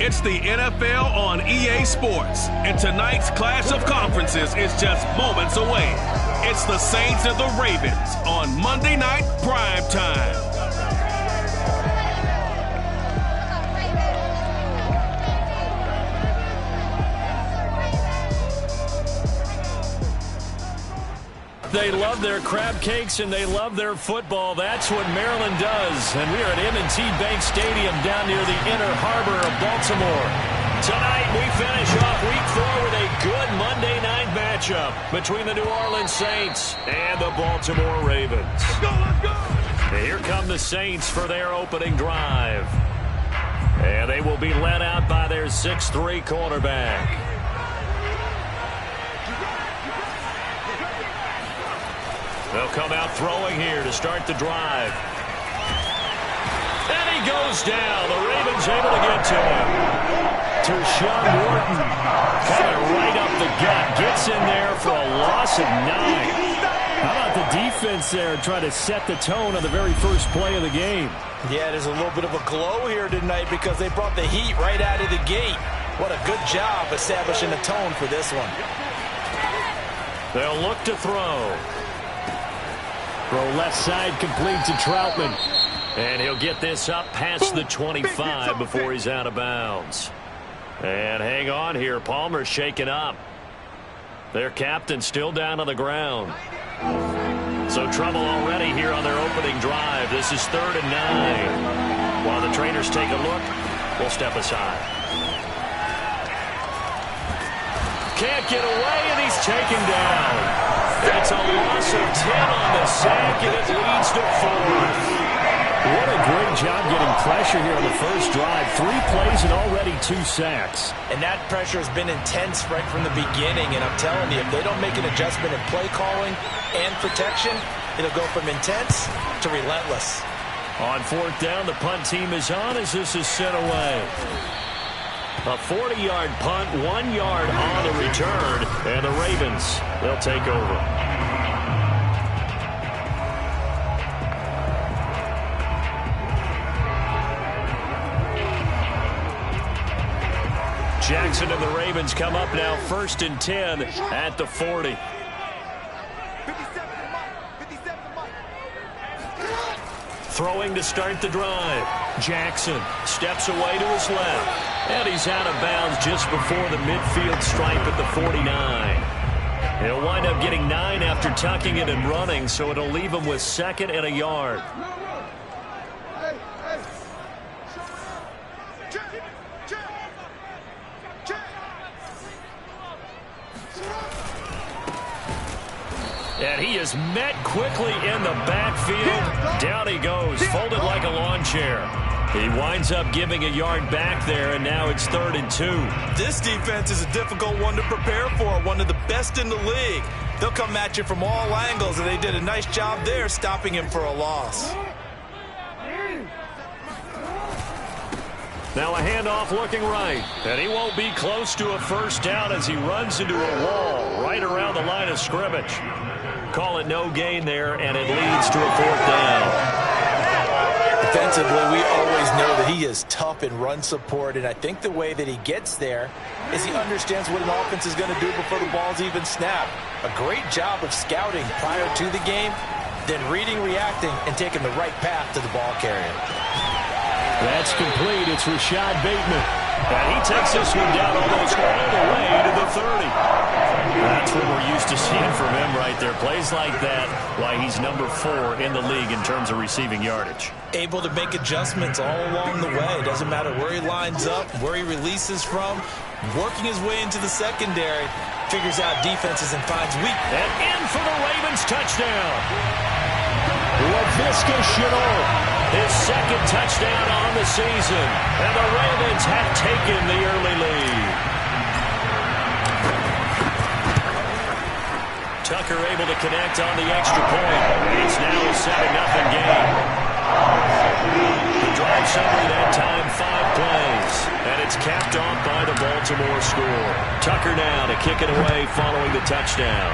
It's the NFL on EA Sports, and tonight's clash of conferences is just moments away. It's the Saints and the Ravens on Monday Night Prime Time. They love their crab cakes and they love their football. That's what Maryland does. And we are at M&T Bank Stadium down near the inner harbor of Baltimore. Tonight we finish off Week 4 with a good Monday night matchup between the New Orleans Saints and the Baltimore Ravens. Let's go, let's go! And here come the Saints for their opening drive. And they will be led out by their 6'3" quarterback. They'll come out throwing here to start the drive. And he goes down. The Ravens able to get to him. Tershawn Wharton kind of right up the gut. Gets in there for a loss of 9. How about the defense there trying to set the tone on the very first play of the game? Yeah, there's a little bit of a glow here tonight because they brought the heat right out of the gate. What a good job establishing a tone for this one. They'll look to throw. Throw left side complete to Troutman. And he'll get this up past the 25 before he's out of bounds. And hang on here. Palmer's shaken up. Their captain still down on the ground. So trouble already here on their opening drive. This is 3rd and 9. While the trainers take a look, we'll step aside. Can't get away, and he's taken down. It's a loss of 10 on the sack, and it leads to 4th. What a great job getting pressure here on the first drive. 3 plays and already 2 sacks. And that pressure has been intense right from the beginning. And I'm telling you, if they don't make an adjustment in play calling and protection, it'll go from intense to relentless. On 4th down, the punt team is on as this is sent away. A 40-yard punt, 1 yard on the return, and the Ravens, they'll take over. Jackson and the Ravens come up now 1st and 10 at the 40. Throwing to start the drive. Jackson steps away to his left. And he's out of bounds just before the midfield stripe at the 49. He'll wind up getting 9 after tucking it and running, so it'll leave him with 2nd and a yard. And he is met quickly in the backfield. Down he goes, folded like a lawn chair. He winds up giving a yard back there, and now it's 3rd and 2. This defense is a difficult one to prepare for, one of the best in the league. They'll come at you from all angles, and they did a nice job there stopping him for a loss. Now a handoff looking right, and he won't be close to a first down as he runs into a wall right around the line of scrimmage. Call it no gain there, and it leads to a 4th down. Defensively, we always know that he is tough in run support, and I think the way that he gets there is he understands what an offense is going to do before the ball's even snapped. A great job of scouting prior to the game, then reading, reacting, and taking the right path to the ball carrier. That's complete. It's Rashad Bateman. And he takes this one down almost all the way to the 30. That's what we're used to seeing from him right there. Plays like that, why he's number 4 in the league in terms of receiving yardage. Able to make adjustments all along the way. Doesn't matter where he lines up, where he releases from. Working his way into the secondary. Figures out defenses and finds weak. And in for the Ravens touchdown. LaVisca Chenault. His 2nd touchdown on the season. And the Ravens have taken the early lead. Tucker able to connect on the extra point. It's now a 7-0 game. The drive summary that time, 5 plays. And it's capped off by the Baltimore score. Tucker now to kick it away following the touchdown.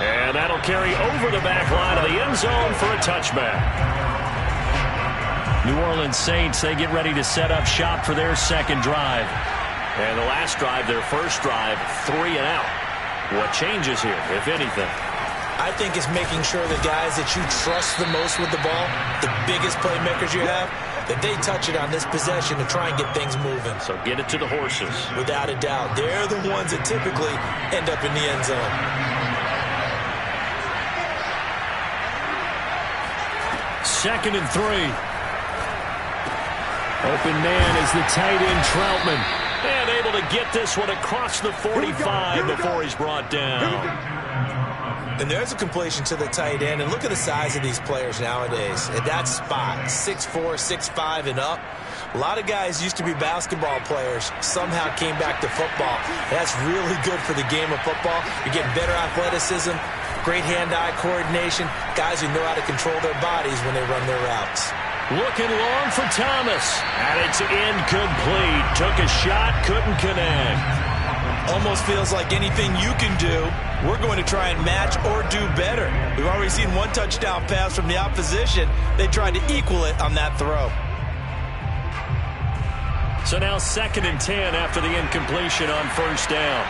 And that'll carry over the back line of the end zone for a touchback. New Orleans Saints, they get ready to set up shop for their second drive. And the last drive, their first drive, 3 and out. What changes here, if anything? I think it's making sure the guys that you trust the most with the ball, the biggest playmakers you have, that they touch it on this possession to try and get things moving. So get it to the horses. Without a doubt. They're the ones that typically end up in the end zone. Second and 3. Open man is the tight end, Troutman. And able to get this one across the 45 before he's brought down. And there's a completion to the tight end. And look at the size of these players nowadays. At that spot, 6'4", 6'5", and up. A lot of guys used to be basketball players, somehow came back to football. That's really good for the game of football. You're getting better athleticism, great hand-eye coordination, guys who know how to control their bodies when they run their routes. Looking long for Thomas. And it's incomplete. Took a shot, couldn't connect. Almost feels like anything you can do, we're going to try and match or do better. We've already seen one touchdown pass from the opposition. They tried to equal it on that throw. So now 2nd and 10 after the incompletion on first down.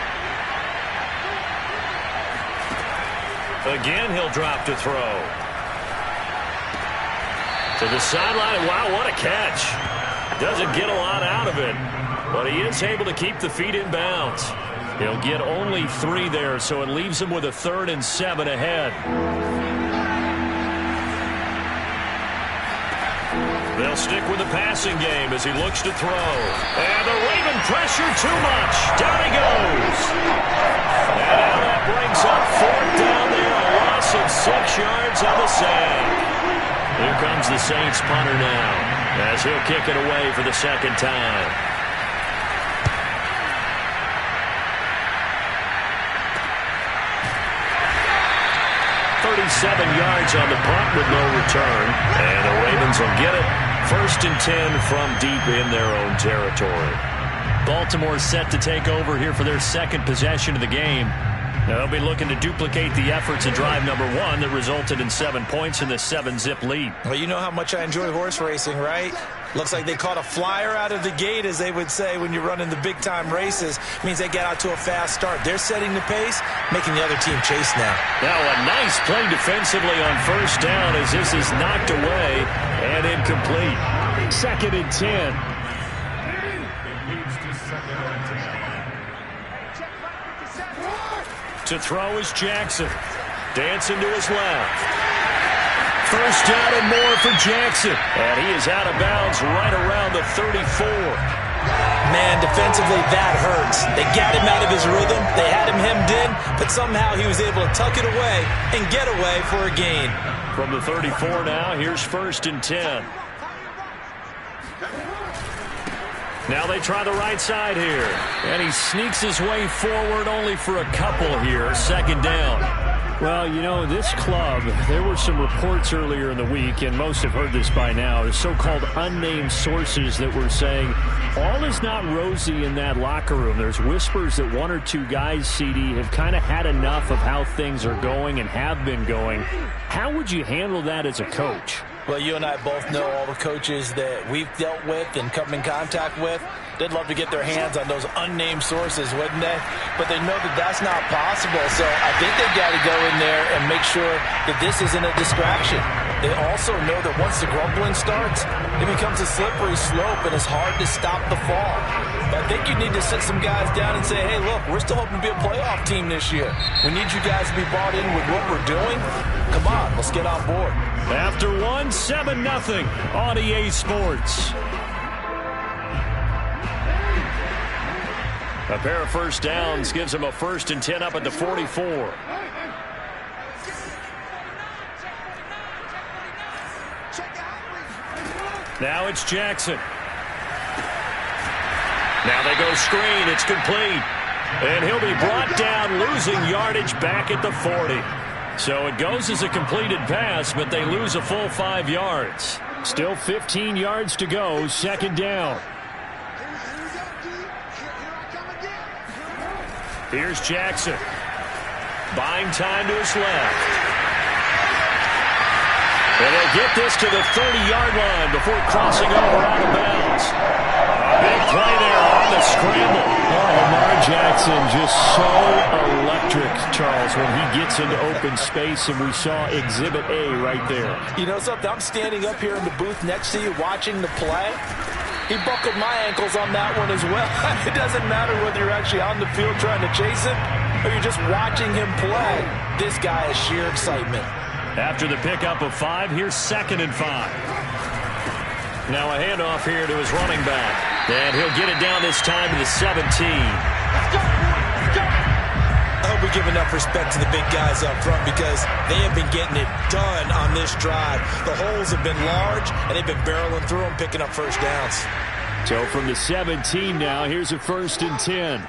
Again, he'll drop to throw. To the sideline. Wow, what a catch. Doesn't get a lot out of it, but he is able to keep the feet in bounds. He'll get only 3 there, so it leaves him with a 3rd and 7 ahead. They'll stick with the passing game as he looks to throw. And the Raven pressure too much. Down he goes. And now that brings up 4th down there, a loss of 6 yards on the sack. Here comes the Saints punter now as he'll kick it away for the 2nd time. .37 yards on the punt with no return. And the Ravens will get it. 1st and 10 from deep in their own territory. Baltimore set to take over here for their second possession of the game. They'll be looking to duplicate the efforts of drive number 1 that resulted in 7 points in the 7-zip lead. Well, you know how much I enjoy horse racing, right? Looks like they caught a flyer out of the gate, as they would say when you're running the big-time races. Means they get out to a fast start. They're setting the pace, making the other team chase now. Now a nice play defensively on first down as this is knocked away and incomplete. 2nd and 10. To throw is Jackson. Dancing to his left. First down and more for Jackson. And he is out of bounds right around the 34. Man, defensively, that hurts. They got him out of his rhythm. They had him hemmed in, but somehow he was able to tuck it away and get away for a gain. From the 34 now, here's 1st and 10. Now they try the right side here. And he sneaks his way forward only for a couple here. 2nd down. Well, you know, this club, there were some reports earlier in the week, and most have heard this by now, the so-called unnamed sources that were saying all is not rosy in that locker room. There's whispers that 1 or 2 guys, CD, have kind of had enough of how things are going and have been going. How would you handle that as a coach? Well, you and I both know all the coaches that we've dealt with and come in contact with. They'd love to get their hands on those unnamed sources, wouldn't they? But they know that that's not possible. So I think they've got to go in there and make sure that this isn't a distraction. They also know that once the grumbling starts, it becomes a slippery slope and it's hard to stop the fall. But I think you need to sit some guys down and say, hey, look, we're still hoping to be a playoff team this year. We need you guys to be bought in with what we're doing. Come on, let's get on board. After 1, 7-0 on EA Sports. A pair of first downs gives him a 1st and 10 up at the 44. Now it's Jackson. Now they go screen. It's complete. And he'll be brought down, losing yardage back at the 40. So it goes as a completed pass, but they lose a full 5 yards. Still 15 yards to go, 2nd down. Here's Jackson. Buying time to his left. And they'll get this to the 30-yard line before crossing over out of bounds. A big play there on the scramble. Oh, Lamar Jackson just so electric, Charles, when he gets into open space, and we saw Exhibit A right there. You know something? I'm standing up here in the booth next to you watching the play. He buckled my ankles on that one as well. It doesn't matter whether you're actually on the field trying to chase it or you're just watching him play. This guy is sheer excitement. After the pickup of 5, here's 2nd and 5. Now a handoff here to his running back. And he'll get it down this time to the 17. I hope we give enough respect to the big guys up front because they have been getting it done on this drive. The holes have been large, and they've been barreling through them, picking up first downs. So from the 17 now, here's a 1st and 10.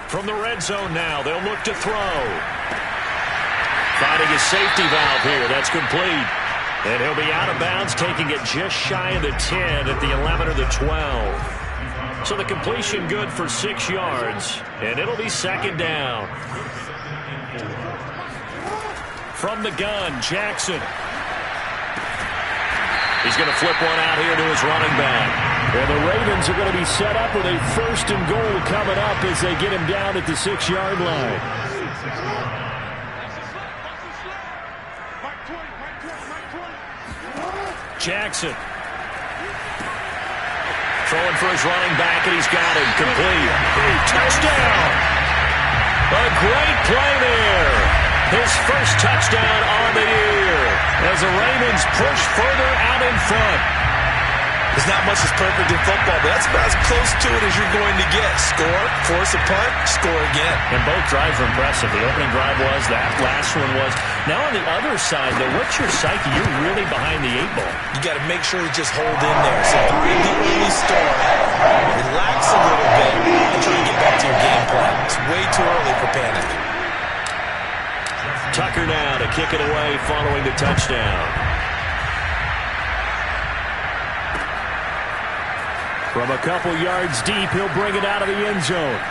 From the red zone now, they'll look to throw. Finding his safety valve here. That's complete. And he'll be out of bounds, taking it just shy of the 10 at the 11 or the 12. So the completion good for 6 yards, and it'll be 2nd down. From the gun, Jackson. He's going to flip one out here to his running back. Well, the Ravens are going to be set up with a 1st and goal coming up as they get him down at the 6-yard line. Jackson. Throwing for his running back, and he's got him complete. Touchdown! A great play there. His first touchdown on the year as the Ravens push further out in front. There's not much that's perfect in football, but that's about as close to it as you're going to get. Score, force a punt, score again. And both drives were impressive. The opening drive was, that last one was. Now on the other side, though, what's your psyche? You're really behind the 8 ball. You got to make sure you just hold in there. Survive the early start, relax a little bit, and try to get back to your game plan. It's way too early for panic. Tucker now to kick it away following the touchdown. From a couple yards deep, he'll bring it out of the end zone.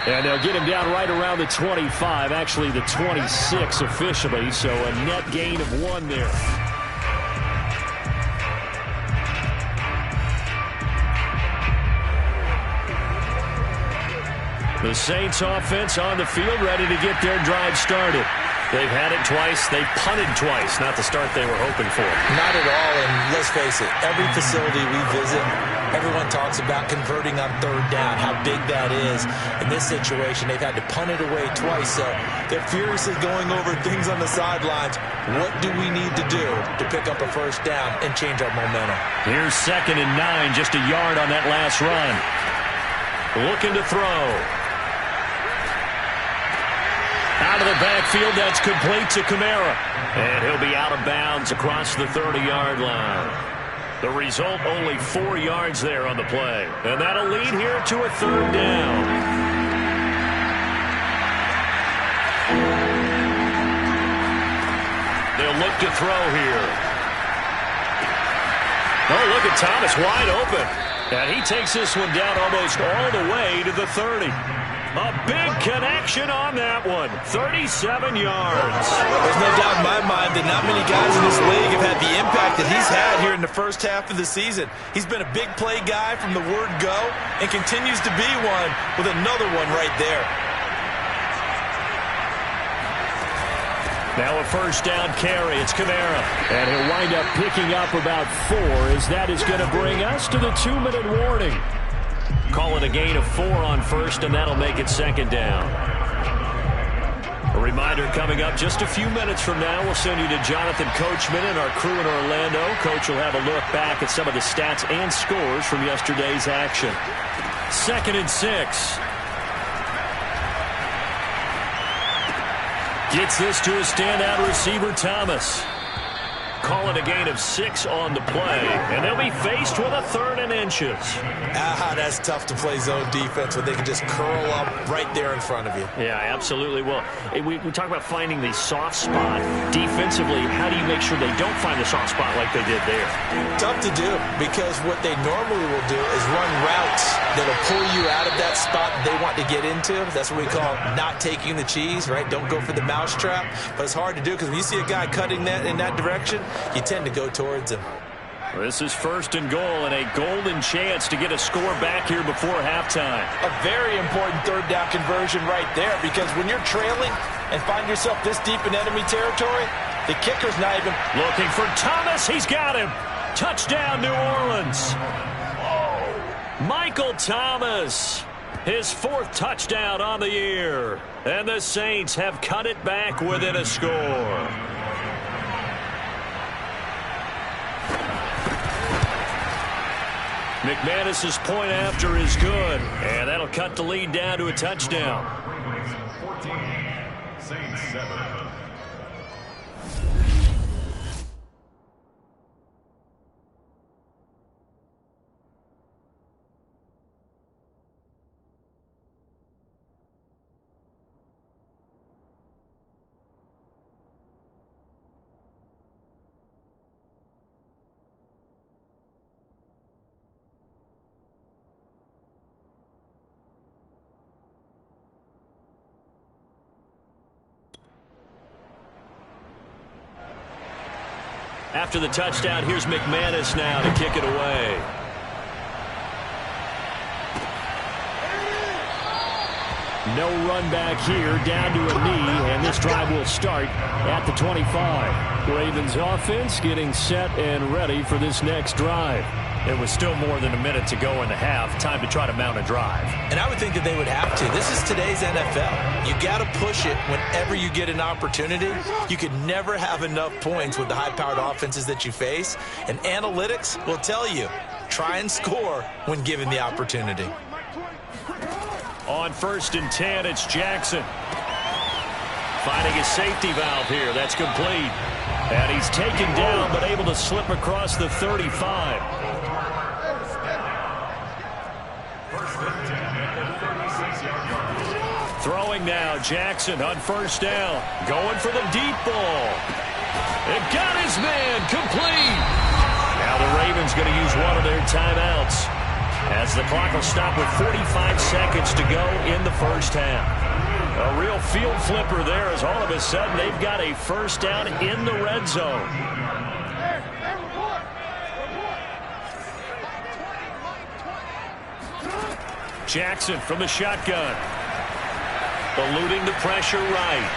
And they'll get him down right around the 25, actually the 26 officially, so a net gain of 1 there. The Saints offense on the field, ready to get their drive started. They've had it twice. They've punted twice. Not the start they were hoping for. Not at all, and let's face it, every facility we visit, everyone talks about converting on 3rd down, how big that is. In this situation, they've had to punt it away twice, so they're furiously going over things on the sidelines. What do we need to do to pick up a 1st down and change our momentum? Here's 2nd and 9, just a yard on that last run. Looking to throw. Out of the backfield, that's complete to Kamara. And he'll be out of bounds across the 30-yard line. The result, only 4 yards there on the play. And that'll lead here to a 3rd down. They'll look to throw here. Oh, look at Thomas wide open. And he takes this one down almost all the way to the 30. A big connection on that one. 37 yards. There's no doubt in my mind that not many guys in this league have had the impact that he's had here in the first half of the season. He's been a big play guy from the word go and continues to be one with another one right there. Now a 1st down carry. It's Kamara. And he'll wind up picking up about 4 as that is going to bring us to the 2-minute warning. Call it a gain of 4 on 1st, and that'll make it 2nd down. A reminder coming up just a few minutes from now, we'll send you to Jonathan Coachman and our crew in Orlando. Coach will have a look back at some of the stats and scores from yesterday's action. 2nd and 6. Gets this to a standout receiver, Thomas. call it a gain of 6 on the play, and they'll be faced with a 3rd and inches. That's tough to play zone defense when they can just curl up right there in front of you. Yeah, absolutely. Well, we talk about finding the soft spot. Defensively, how do you make sure they don't find the soft spot like they did there? Tough to do, because what they normally will do is run routes that'll pull you out of that spot they want to get into. That's what we call not taking the cheese, right? Don't go for the mousetrap. But it's hard to do, because when you see a guy cutting that in that direction, you tend to go towards him. This is 1st and goal, and a golden chance to get a score back here before halftime. A very important 3rd down conversion right there, because when you're trailing and find yourself this deep in enemy territory, the kicker's not even looking for Thomas. He's got him. Touchdown, New Orleans. Michael Thomas, his 4th touchdown on the year. And the Saints have cut it back within a score. McManus's point after is good, and that'll cut the lead down to a touchdown. 14, Saints 7. After the touchdown, here's McManus now to kick it away. No run back here, down to a knee, and this drive will start at the 25. Ravens offense getting set and ready for this next drive. It was still more than a minute to go in the half. Time to try to mount a drive. And I would think that they would have to. This is today's NFL. You got to push it whenever you get an opportunity. You could never have enough points with the high-powered offenses that you face. And analytics will tell you, try and score when given the opportunity. On 1st and 10, it's Jackson. Finding a safety valve here. That's complete. And he's taken down, but able to slip across the 35. Throwing now, Jackson on 1st down. Going for the deep ball. It got his man complete. Now the Ravens going to use one of their timeouts, as the clock will stop with 45 seconds to go in the 1st half. A real field flipper there, as all of a sudden they've got a 1st down in the red zone. Jackson from the shotgun. Eluding the pressure right.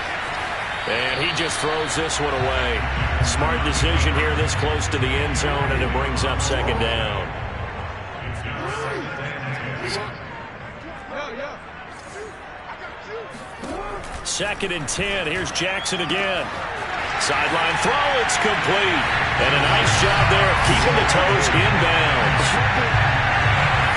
And he just throws this one away. Smart decision here this close to the end zone, and it brings up 2nd down. Second and 10. Here's Jackson again. Sideline throw. It's complete. And a nice job there of keeping the toes inbounds.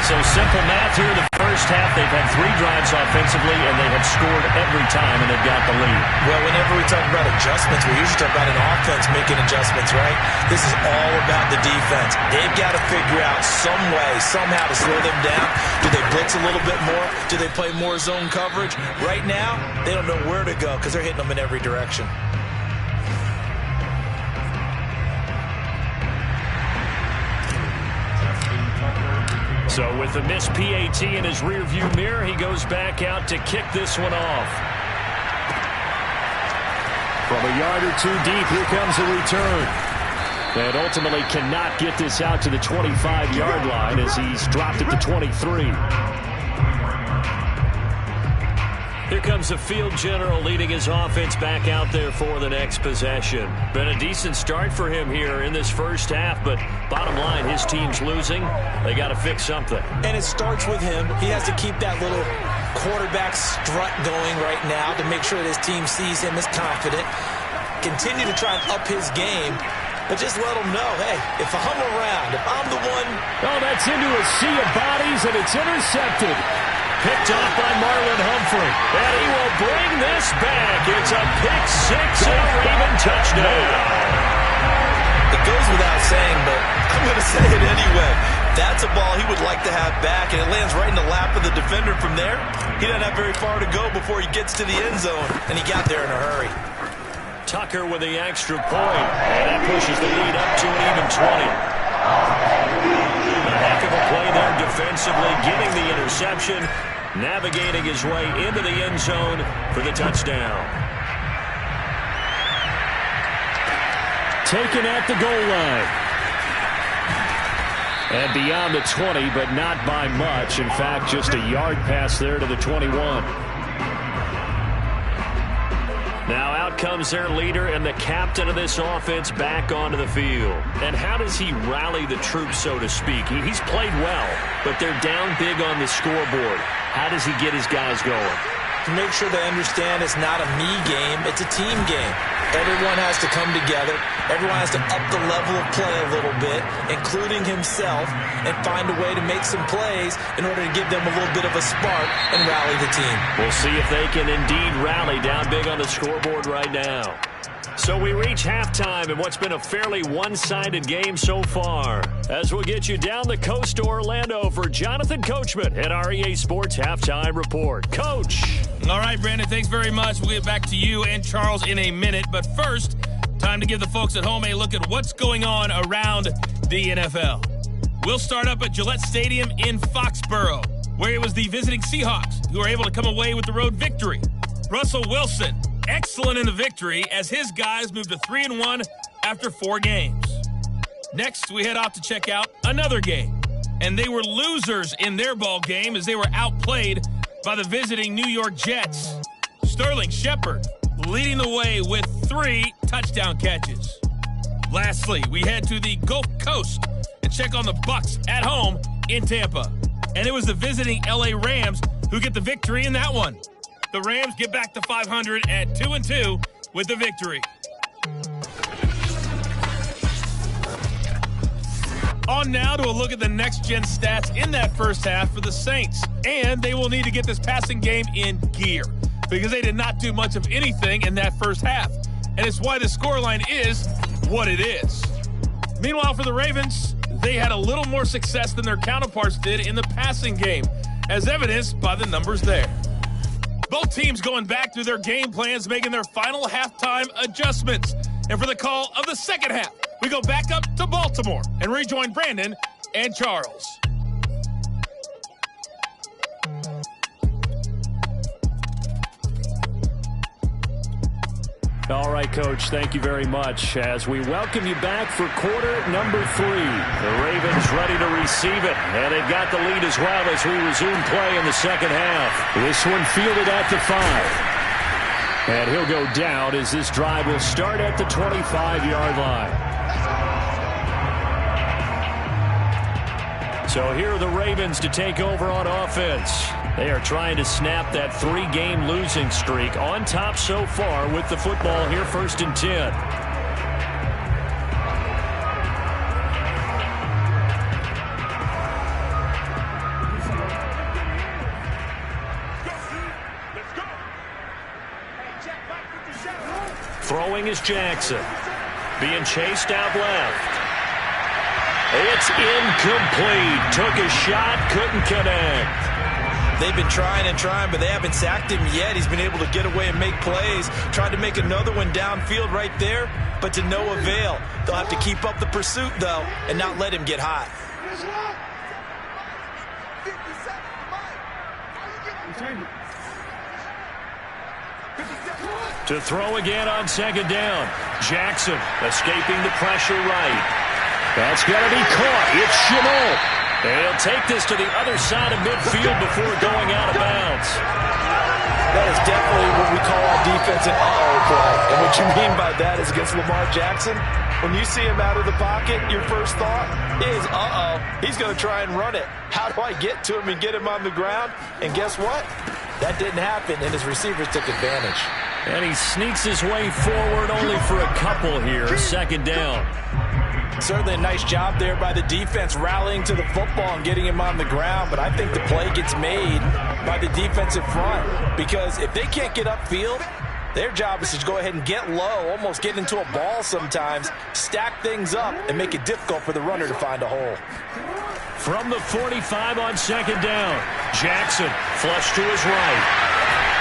So simple math here in the 1st half. They've had 3 drives offensively, and they have scored every time, and they've got the lead. Well, whenever we talk about adjustments, we usually talk about an offense making adjustments, right? This is all about the defense. They've got to figure out some way, somehow to slow them down. Do they blitz a little bit more? Do they play more zone coverage? Right now, they don't know where to go because they're hitting them in every direction. So with the missed PAT in his rearview mirror, he goes back out to kick this one off. From a yard or 2 deep, here comes a return. And ultimately cannot get this out to the 25-yard line as he's dropped it to 23. Here comes the field general leading his offense back out there for the next possession. Been a decent start for him here in this 1st half, but bottom line, his team's losing. They got to fix something. And it starts with him. He has to keep that little quarterback strut going right now to make sure that his team sees him as confident. Continue to try and up his game, but just let him know, hey, if I'm around, if I'm the one. Oh, that's into a sea of bodies, and it's intercepted. Picked off by Marlon Humphrey. And he will bring this back. It's a pick 6 and a Raven touchdown. saying, but I'm going to say it anyway. That's a ball he would like to have back, and it lands right in the lap of the defender from there. He doesn't have very far to go before he gets to the end zone, and he got there in a hurry. Tucker with the extra point, and that pushes the lead up to an even 20. A heck of a play there defensively, getting the interception, navigating his way into the end zone for the touchdown. Taken at the goal line. And beyond the 20, but not by much. In fact, just a yard pass there to the 21. Now out comes their leader and the captain of this offense back onto the field. And how does he rally the troops, so to speak? He's played well, but they're down big on the scoreboard. How does he get his guys going? To make sure they understand it's not a me game, it's a team game. Everyone has to come together. Everyone has to up the level of play a little bit, including himself, and find a way to make some plays in order to give them a little bit of a spark and rally the team. We'll see if they can indeed rally down big on the scoreboard right now. So we reach halftime in what's been a fairly one-sided game so far. As we'll get you down the coast to Orlando for Jonathan Coachman at our EA Sports Halftime Report. Coach. All right, Brandon, thanks very much. We'll get back to you and Charles in a minute. But first, time to give the folks at home a look at what's going on around the NFL. We'll start up at Gillette Stadium in Foxborough, where it was the visiting Seahawks who were able to come away with the road victory. Russell Wilson, excellent in the victory as his guys moved to 3-1 after 4 games. Next, we head off to check out another game. And they were losers in their ball game as they were outplayed by the visiting New York Jets. Sterling Shepard leading the way with 3 touchdown catches. Lastly, we head to the Gulf Coast and check on the Bucs at home in Tampa. And it was the visiting LA Rams who get the victory in that one. The Rams get back to 500 at 2-2 with the victory. On now to a look at the next-gen stats in that first half for the Saints. And they will need to get this passing game in gear because they did not do much of anything in that first half. And it's why the scoreline is what it is. Meanwhile, for the Ravens, they had a little more success than their counterparts did in the passing game, as evidenced by the numbers there. Both teams going back through their game plans, making their final halftime adjustments. And for the call of the second half, we go back up to Baltimore and rejoin Brandon and Charles. All right, Coach, thank you very much. As we welcome you back for quarter number 3. The Ravens ready to receive it, and they've got the lead as well as we resume play in the second half. This one fielded at the 5. And he'll go down as this drive will start at the 25-yard line. So here are the Ravens to take over on offense. They are trying to snap that 3-game losing streak. On top so far with the football here, 1st and 10. Throwing is Jackson. Being chased out left. It's incomplete. Took a shot, couldn't connect. They've been trying and trying, but they haven't sacked him yet. He's been able to get away and make plays. Tried to make another one downfield right there, but to no avail. They'll have to keep up the pursuit, though, and not let him get hot. To throw again on 2nd down. Jackson escaping the pressure right. That's going to be caught. It's Chenault. And he'll take this to the other side of midfield before going out of bounds. That is definitely what we call a defensive uh-oh play. And what you mean by that is against Lamar Jackson, when you see him out of the pocket, your first thought is, uh-oh, he's going to try and run it. How do I get to him and get him on the ground? And guess what? That didn't happen, and his receivers took advantage. And he sneaks his way forward only for a couple here. 2nd down. Certainly a nice job there by the defense rallying to the football and getting him on the ground, but I think the play gets made by the defensive front because if they can't get upfield, Their job is to go ahead and get low, almost get into a ball sometimes, stack things up, and make it difficult for the runner to find a hole. From the 45 on second down, Jackson flush to his right.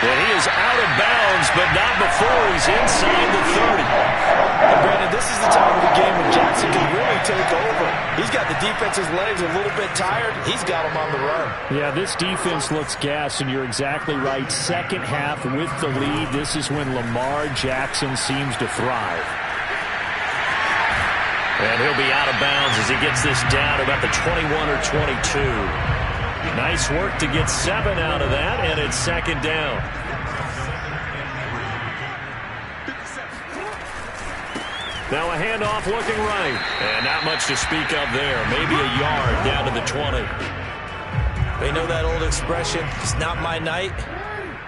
And he is out of bounds, but not before he's inside the 30. And Brandon, this is the time of the game when Jackson can really take over. He's got the defense's legs a little bit tired. He's got them on the run. Yeah, this defense looks gassed, and you're exactly right. Second half with the lead, this is when Lamar Jackson seems to thrive. And he'll be out of bounds as he gets this down about the 21 or 22. Nice work to get 7 out of that, and it's second down. Now a handoff looking right. And not much to speak of there. Maybe a yard down to the 20. They know that old expression, it's not my night.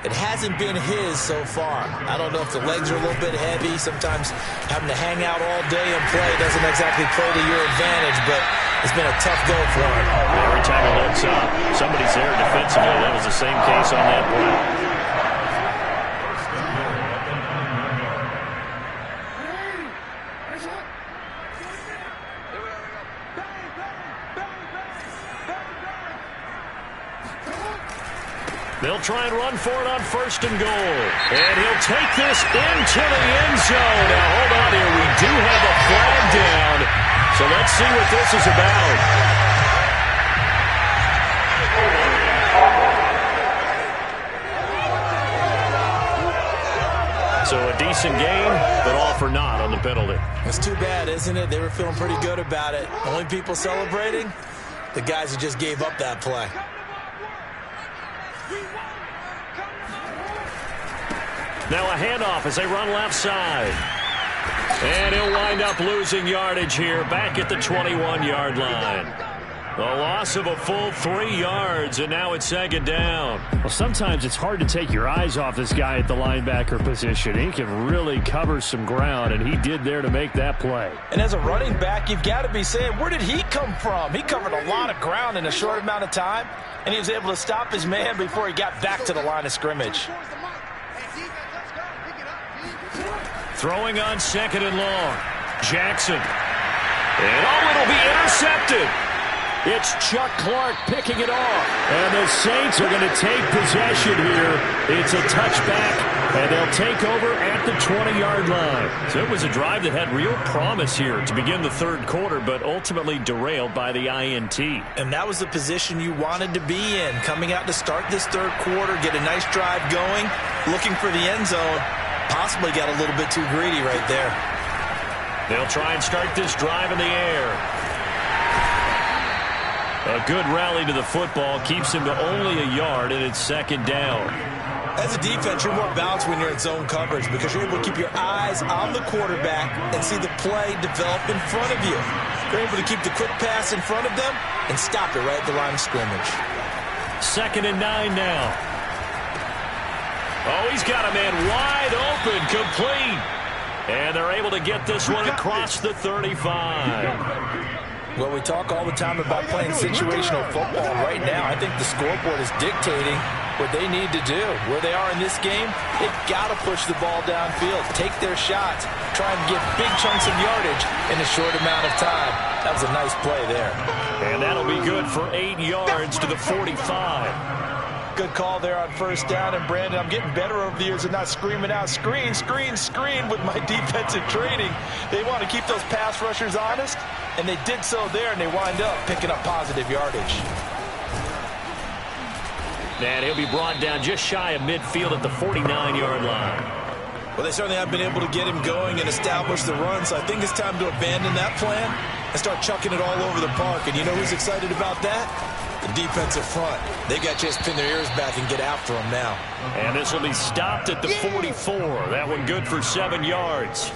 It hasn't been his so far. I don't know if the legs are a little bit heavy. Sometimes having to hang out all day and play doesn't exactly play to your advantage, but it's been a tough go for him. Every time he looks up, somebody's there defensively. That was the same case on that play. They'll try and run for it on first and goal. And he'll take this into the end zone. Now, hold on here. We do have a flag down. So let's see what this is about. So a decent game, but all for naught on the penalty. It's too bad, isn't it? They were feeling pretty good about it. Only people celebrating, the guys who just gave up that play. Now a handoff as they run left side. And he'll wind up losing yardage here back at the 21-yard line. A loss of a full 3 yards, and now it's second down. Well, sometimes it's hard to take your eyes off this guy at the linebacker position. He can really cover some ground, and he did there to make that play. And as a running back, you've got to be saying, where did he come from? He covered a lot of ground in a short amount of time, and he was able to stop his man before he got back to the line of scrimmage. Throwing on second and long. Jackson. And it'll be intercepted. It's Chuck Clark picking it off. And the Saints are going to take possession here. It's a touchback, and they'll take over at the 20-yard line. So it was a drive that had real promise here to begin the third quarter, but ultimately derailed by the INT. And that was the position you wanted to be in, coming out to start this third quarter, get a nice drive going, looking for the end zone. Possibly got a little bit too greedy right there. They'll try and start this drive in the air. A good rally to the football keeps him to only a yard, and it's second down. As a defense, you're more balanced when you're in zone coverage because you're able to keep your eyes on the quarterback and see the play develop in front of you. You're able to keep the quick pass in front of them and stop it right at the line of scrimmage. Second and 9 now. Oh, he's got a man wide open, complete. And they're able to get this one across the 35. Well, we talk all the time about playing situational football. Right now, I think the scoreboard is dictating what they need to do. Where they are in this game, they've got to push the ball downfield, take their shots, try and get big chunks of yardage in a short amount of time. That was a nice play there. And that'll be good for 8 yards to the 45. Good call there on first down. And, Brandon, I'm getting better over the years of not screaming out, screen, screen, screen with my defensive training. They want to keep those pass rushers honest, and they did so there, and they wind up picking up positive yardage. And he'll be brought down just shy of midfield at the 49-yard line. Well, they certainly have been able to get him going and establish the run, so I think it's time to abandon that plan and start chucking it all over the park. And you know who's excited about that? The defensive front. They got to just pin their ears back and get after him now. And this will be stopped at the 44. That one good for 7 yards.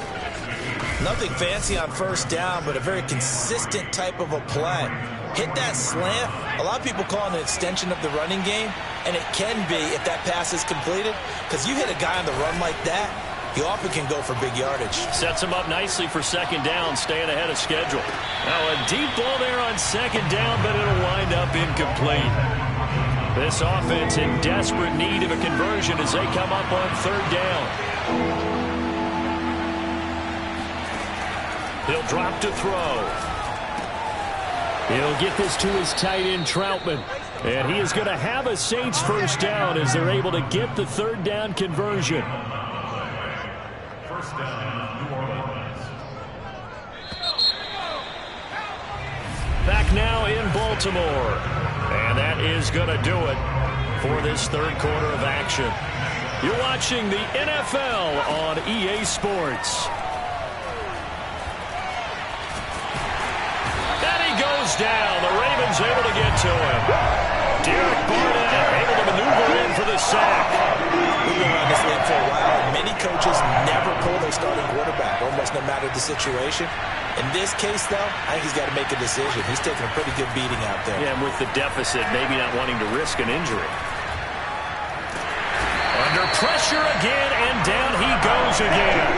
Nothing fancy on first down, but a very consistent type of a play. Hit that slant. A lot of people call it an extension of the running game, and it can be if that pass is completed, because you hit a guy on the run like that, he often can go for big yardage. Sets him up nicely for second down, staying ahead of schedule. Now a deep ball there on second down, but it'll wind up incomplete. This offense in desperate need of a conversion as they come up on third down. He'll drop to throw. He'll get this to his tight end, Troutman. And he is going to have a Saints first down as they're able to get the third down conversion. First down, New Orleans. Back now in Baltimore. And that is going to do it for this third quarter of action. You're watching the NFL on EA Sports. And he goes down. The Ravens able to get to him. Derek Barnett able to maneuver in for the sack. We've been around this league for a while, and many coaches never pull their starting quarterback, almost no matter the situation. In this case, though, I think he's got to make a decision. He's taking a pretty good beating out there. Yeah, and with the deficit, maybe not wanting to risk an injury. Under pressure again, and down he goes again.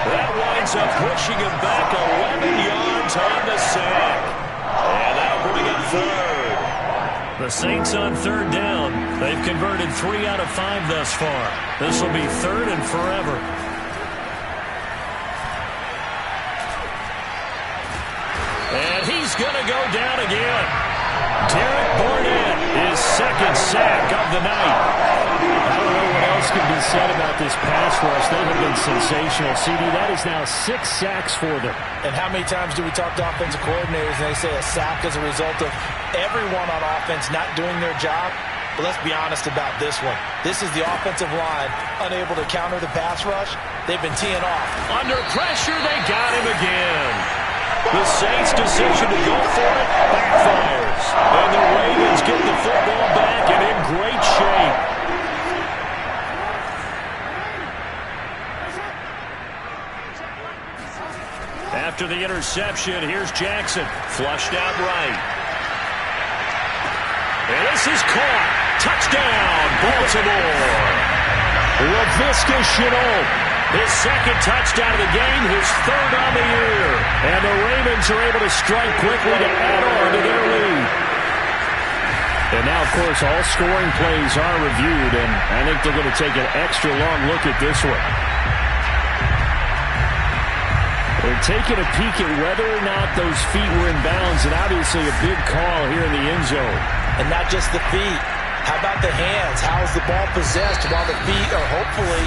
That winds up pushing him back 11 yards on the sack. And that'll bring him third. The Saints on third down. They've converted 3 out of 5 thus far. This will be third and forever. And he's going to go down again. Derek Barnett, his second sack of the night. I don't know what else can be said about this pass rush. They have been sensational. CD, that is now 6 sacks for them. And how many times do we talk to offensive coordinators and they say a sack is a result of everyone on offense not doing their job? But let's be honest about this one. This is the offensive line unable to counter the pass rush. They've been teeing off. Under pressure, they got him again. The Saints' decision to go for it backfires. And the Ravens get the football back and in great shape. After the interception, here's Jackson. Flushed out right. And this is caught. Touchdown, Baltimore. LaVisca Chenault. His second touchdown of the game, his third on the year. And the Ravens are able to strike quickly to add on to their lead. And now, of course, all scoring plays are reviewed, and I think they're going to take an extra long look at this one. They're taking a peek at whether or not those feet were in bounds, and obviously a big call here in the end zone. And not just the feet. How about the hands? How is the ball possessed while the feet are hopefully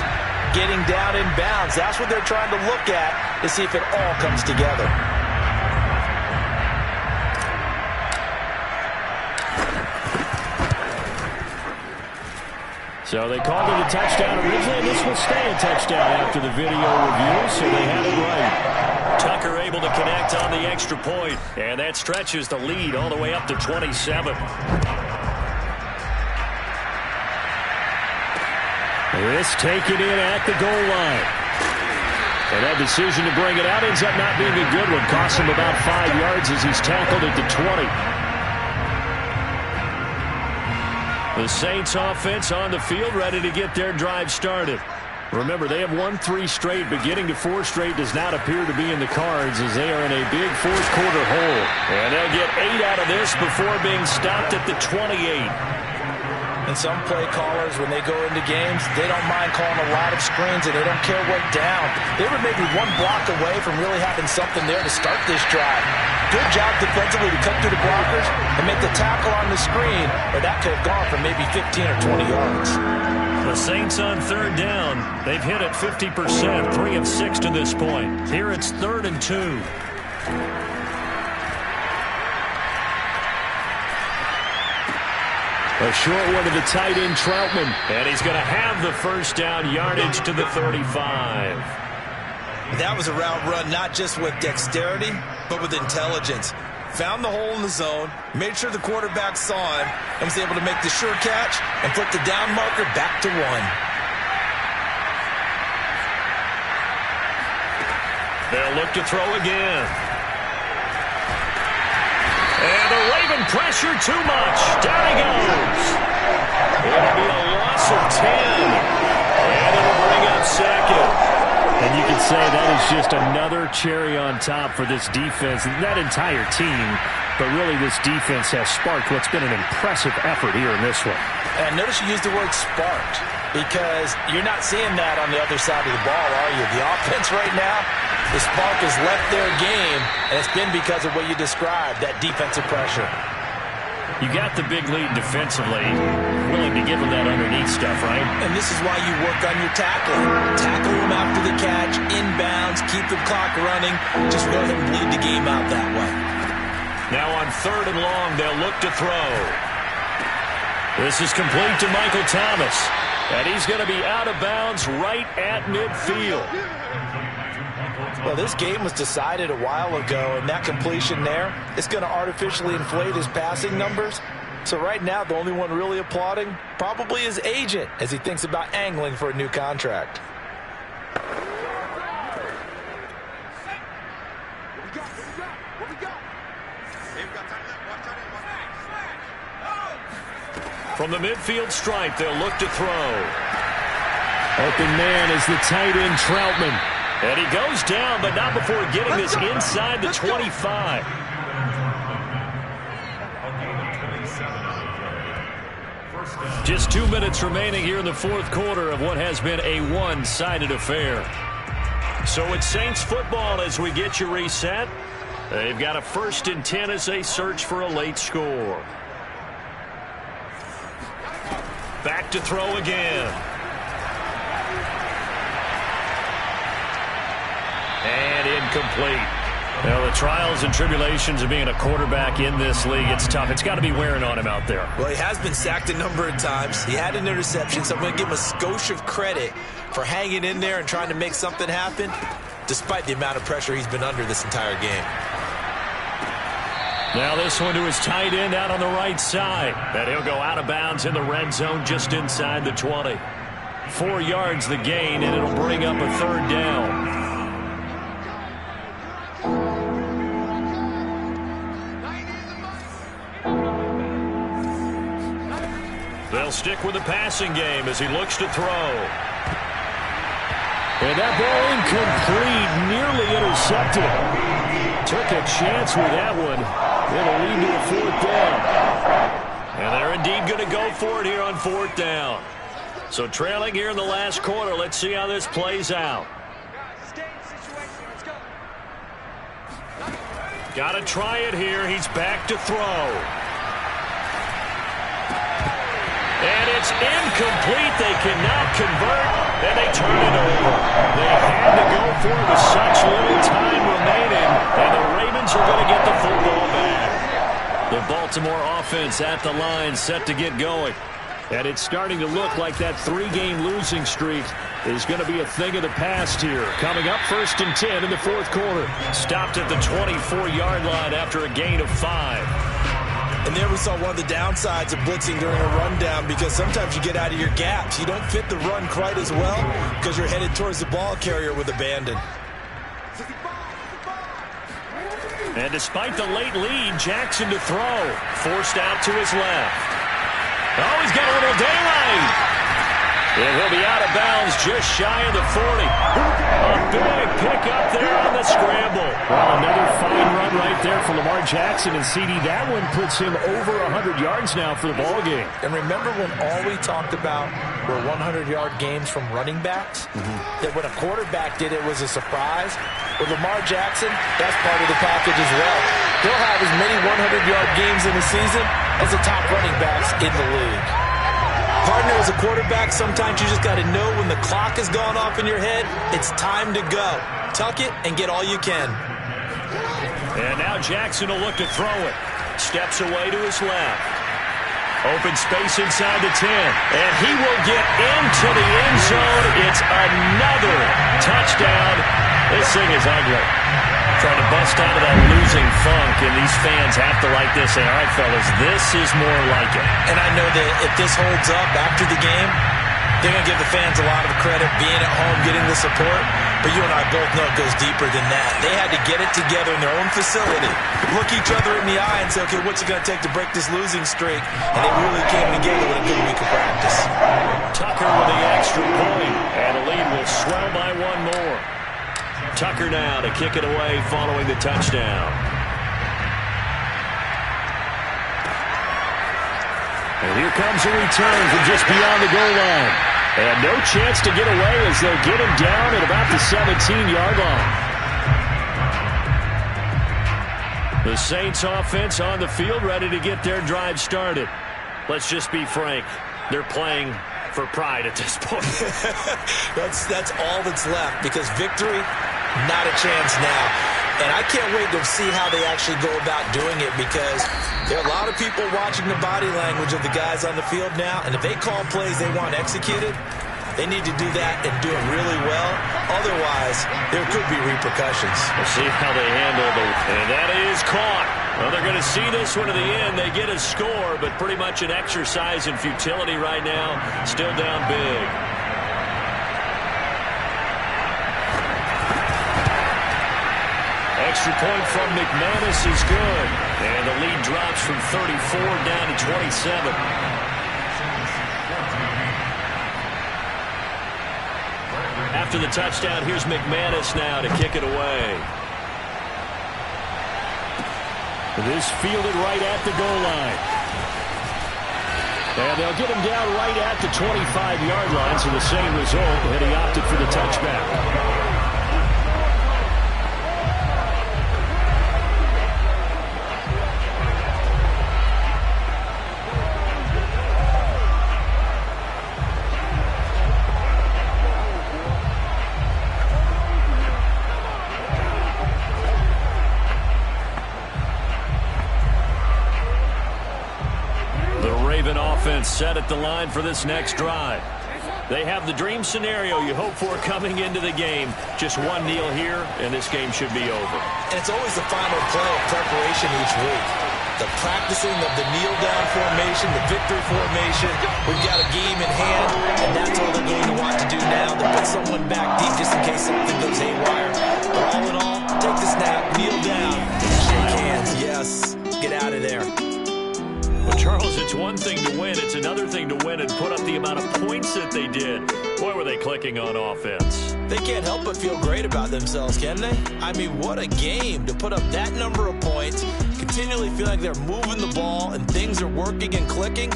getting down in bounds? That's what they're trying to look at to see if it all comes together. So they called it a touchdown originally, and this will stay a touchdown after the video review, so they had it right. Tucker able to connect on the extra point, and that stretches the lead all the way up to 27. This taken in at the goal line. And that decision to bring it out ends up not being a good one. Costs him about 5 yards as he's tackled at the 20. The Saints offense on the field ready to get their drive started. Remember, they have won 3 straight, but getting to 4 straight does not appear to be in the cards as they are in a big fourth quarter hole. And they'll get 8 out of this before being stopped at the 28. And some play callers, when they go into games, they don't mind calling a lot of screens, and they don't care what down. They were maybe 1 block away from really having something there to start this drive. Good job defensively to cut through the blockers and make the tackle on the screen, or that could have gone for maybe 15 or 20 yards. The Saints on third down. They've hit it 50%, 3 of 6 to this point. Here it's 3rd and 2. A short one to the tight end, Troutman. And he's going to have the first down, yardage to the 35. That was a route run not just with dexterity, but with intelligence. Found the hole in the zone, made sure the quarterback saw him, and was able to make the sure catch and flip the down marker back to 1. They'll look to throw again. And the Raven pressure too much. Down he goes. It'll be a loss of 10. And it'll bring up 2nd. And you can say that is just another cherry on top for this defense and that entire team. but really this defense has sparked what's been an impressive effort here in this one. And notice you used the word sparked, because you're not seeing that on the other side of the ball, are you? The offense right now, the spark has left their game, and it's been because of what you described, that defensive pressure. You got the big lead defensively, willing to give them that underneath stuff, right? And this is why you work on your tackling. Tackle them after the catch, inbounds, keep the clock running. Just go ahead and bleed the game out that way. Now on 3rd and long, they'll look to throw. This is complete to Michael Thomas. And he's going to be out of bounds right at midfield. Well, this game was decided a while ago, and that completion there, it's going to artificially inflate his passing numbers. So right now, the only one really applauding probably his agent as he thinks about angling for a new contract. From the midfield stripe, they'll look to throw. Open man is the tight end, Troutman. And he goes down, but not before getting this inside the 25. Just 2 minutes remaining here in the 4th quarter of what has been a one-sided affair. So it's Saints football as we get you reset. They've got a 1st and 10 as they search for a late score. Back to throw again. And incomplete. Well, the trials and tribulations of being a quarterback in this league, it's tough. It's got to be wearing on him out there. Well, he has been sacked a number of times. He had an interception, so I'm going to give him a skosh of credit for hanging in there and trying to make something happen, despite the amount of pressure he's been under this entire game. Now this one to his tight end out on the right side. And he'll go out of bounds in the red zone just inside the 20. 4 yards the gain, and it'll bring up a 3rd down. They'll stick with the passing game as he looks to throw. And that ball incomplete, nearly intercepted. Took a chance with that one. It'll lead to a 4th down. And they're indeed going to go for it here on 4th down. So trailing here in the last quarter, let's see how this plays out. Got to try it here. He's back to throw. And it's incomplete. They cannot convert, and they turn it over. They had to go for it with such little time remaining, and the Ravens are going to get the football back. The Baltimore offense at the line, set to get going. And it's starting to look like that 3-game losing streak is going to be a thing of the past here. Coming up 1st and 10 in the 4th quarter. Stopped at the 24-yard line after a gain of 5. And there we saw one of the downsides of blitzing during a rundown, because sometimes you get out of your gaps. You don't fit the run quite as well because you're headed towards the ball carrier with abandon. And despite the late lead, Jackson to throw. Forced out to his left. Oh, he's got a little daylight. And he'll be out of bounds just shy of the 40. A big pickup there on the scramble. Well, another fine run right there for Lamar Jackson. And CD, that one puts him over 100 yards now for the ball game. And remember when all we talked about were 100-yard games from running backs? That when a quarterback did it was a surprise? With Lamar Jackson, that's part of the package as well. He'll have as many 100-yard games in the season as the top running backs in the league. Partner, as a quarterback, sometimes you just got to know when the clock has gone off in your head, it's time to go. Tuck it and get all you can. And now Jackson will look to throw it. Steps away to his left. Open space inside the 10. And he will get into the end zone. It's another touchdown. This thing is ugly. Trying to bust out of that losing funk, and these fans have to like this. Say, all right, fellas, this is more like it. And I know that if this holds up after the game, they're going to give the fans a lot of credit, being at home, getting the support. But you and I both know it goes deeper than that. They had to get it together in their own facility, look each other in the eye and say, okay, what's it going to take to break this losing streak? And they really came together with a good week of practice. Tucker with the extra point, and the lead will swell by one more. Tucker now to kick it away following the touchdown. And here comes a return from just beyond the goal line. And no chance to get away as they'll get him down at about the 17-yard line. The Saints offense on the field, ready to get their drive started. Let's just be frank. They're playing for pride at this point. That's all that's left, because victory, not a chance now. And I can't wait to see how they actually go about doing it, because there are a lot of people watching the body language of the guys on the field now, and if they call plays they want executed, they need to do that and do it really well. Otherwise, there could be repercussions. We'll see how they handle and that is caught. Well, they're going to see this one to the end. They get a score, but pretty much an exercise in futility right now. Still down big. Extra point from McManus is good. And the lead drops from 34 down to 27. After the touchdown, here's McManus now to kick it away. This fielded right at the goal line. And they'll get him down right at the 25-yard line, so the same result, and he opted for the touchback. Set at the line for this next drive. They have the dream scenario you hope for coming into the game. Just one kneel here, and this game should be over. And it's always the final play of preparation each week. The practicing of the kneel-down formation, the victory formation. We've got a game in hand, and that's all they're going to want to do now. They'll put someone back deep just in case something goes haywire. But all in all, take the snap, kneel down, shake hands. Yes, get out of there. Well, Charles, it's one thing to win. It's another thing to win and put up the amount of points that they did. Boy, were they clicking on offense. They can't help but feel great about themselves, can they? I mean, what a game to put up that number of points, continually feel like they're moving the ball and things are working and clicking.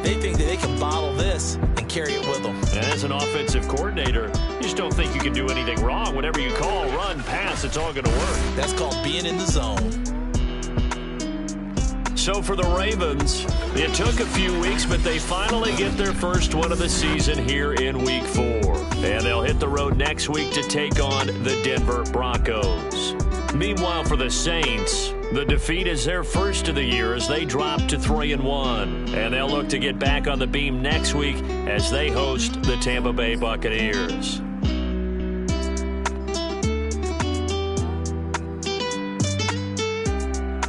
They think that they can bottle this and carry it with them. And as an offensive coordinator, you just don't think you can do anything wrong. Whatever you call, run, pass, it's all going to work. That's called being in the zone. So for the Ravens, it took a few weeks, but they finally get their first one of the season here in Week 4. And they'll hit the road next week to take on the Denver Broncos. Meanwhile, for the Saints, the defeat is their first of the year as they drop to 3-1. And they'll look to get back on the beam next week as they host the Tampa Bay Buccaneers.